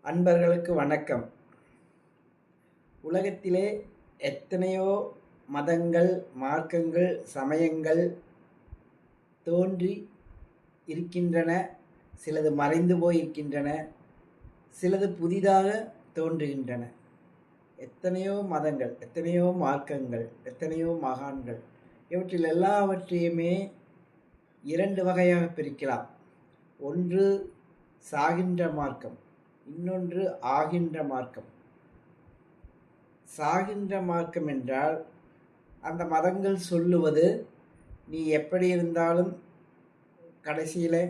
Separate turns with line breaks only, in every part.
அன்பர்களுக்கு வணக்கம். உலகத்திலே எத்தனையோ மதங்கள், மார்க்கங்கள், சமயங்கள் தோன்றி இருக்கின்றன. சிலது மறைந்து போயிருக்கின்றன, சிலது புதிதாக தோன்றுகின்றன. எத்தனையோ மதங்கள், எத்தனையோ மார்க்கங்கள், எத்தனையோ மகான்கள், இவற்றில் எல்லாவற்றையுமே இரண்டு வகையாக பிரிக்கலாம். ஒன்று சாகின்ற மார்க்கம், இன்னொன்று ஆகின்ற மார்க்கம். சாகின்ற மார்க்கம் என்றால் அந்த மதங்கள் சொல்லுவது, நீ எப்படி இருந்தாலும் கடைசியில்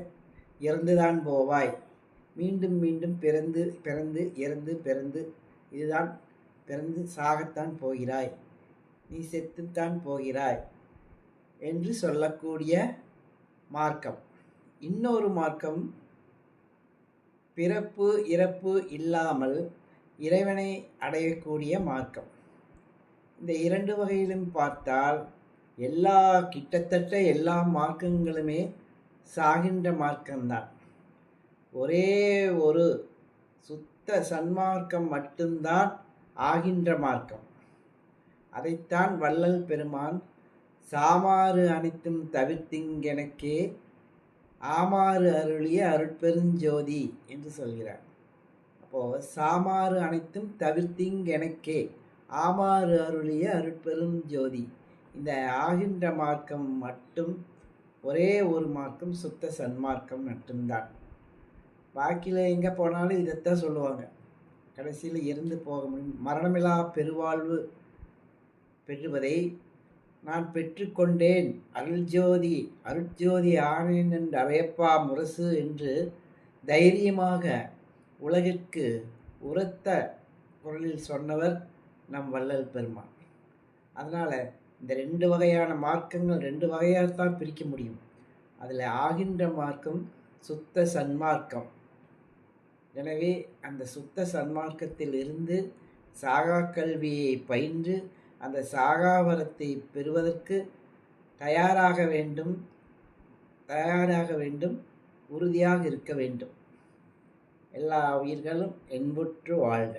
இறந்துதான் போவாய், மீண்டும் மீண்டும் பிறந்து பிறந்து இறந்து பிறந்து இதுதான் பிறந்து சாகத்தான் போகிறாய், நீ செத்துத்தான் போகிறாய் என்று சொல்லக்கூடிய மார்க்கம். இன்னொரு மார்க்கம் பிறப்பு இறப்பு இல்லாமல் இறைவனை அடையக்கூடிய மார்க்கம். இந்த இரண்டு வகையிலும் பார்த்தால் கிட்டத்தட்ட எல்லா மார்க்கங்களுமே சாகின்ற மார்க்கம்தான். ஒரே ஒரு சுத்த சன்மார்க்கம் மட்டும்தான் ஆகின்ற மார்க்கம். அதைத்தான் வள்ளல் பெருமான் சாமாறு அனைத்தும் தவிர்த்திங்கெனக்கே ஆமாறு அருளிய அருட்பெருஞ்சோதி என்று சொல்கிறார். அப்போது சாமாறு அனைத்தும் தவிர்த்திங்கெனக்கே ஆமாறு அருளிய அருட்பெருஞ்சோதி. இந்த ஆகின்ற மார்க்கம் மட்டும் ஒரே ஒரு மார்க்கம், சுத்த சன்மார்க்கம் மட்டும்தான். பாக்கியில் எங்கே போனாலும் இதைத்தான் சொல்லுவாங்க, கடைசியில் இறந்து போக முடியும், மரணமில்லா பெருவாழ்வு பெறுவதை நான் பெற்றுக்கொண்டேன், அருட்ஜோதி ஆனேன் என்று அறையப்பா முரசு என்று தைரியமாக உலகிற்கு உரத்த குரலில் சொன்னவர் நம் வள்ளல் பெருமான். அதனால் இந்த ரெண்டு வகையான மார்க்கங்கள் ரெண்டு வகையாகத்தான் பிரிக்க முடியும். அதில் ஆகின்ற மார்க்கம் சுத்த சன்மார்க்கம். எனவே அந்த சுத்த சன்மார்க்கத்தில் இருந்து சாகா கல்வியை பயின்று அந்த சாகாவரத்தை பெறுவதற்கு தயாராக வேண்டும், உறுதியாக இருக்க வேண்டும். எல்லா உயிர்களும் என்புற்று வாழ்க.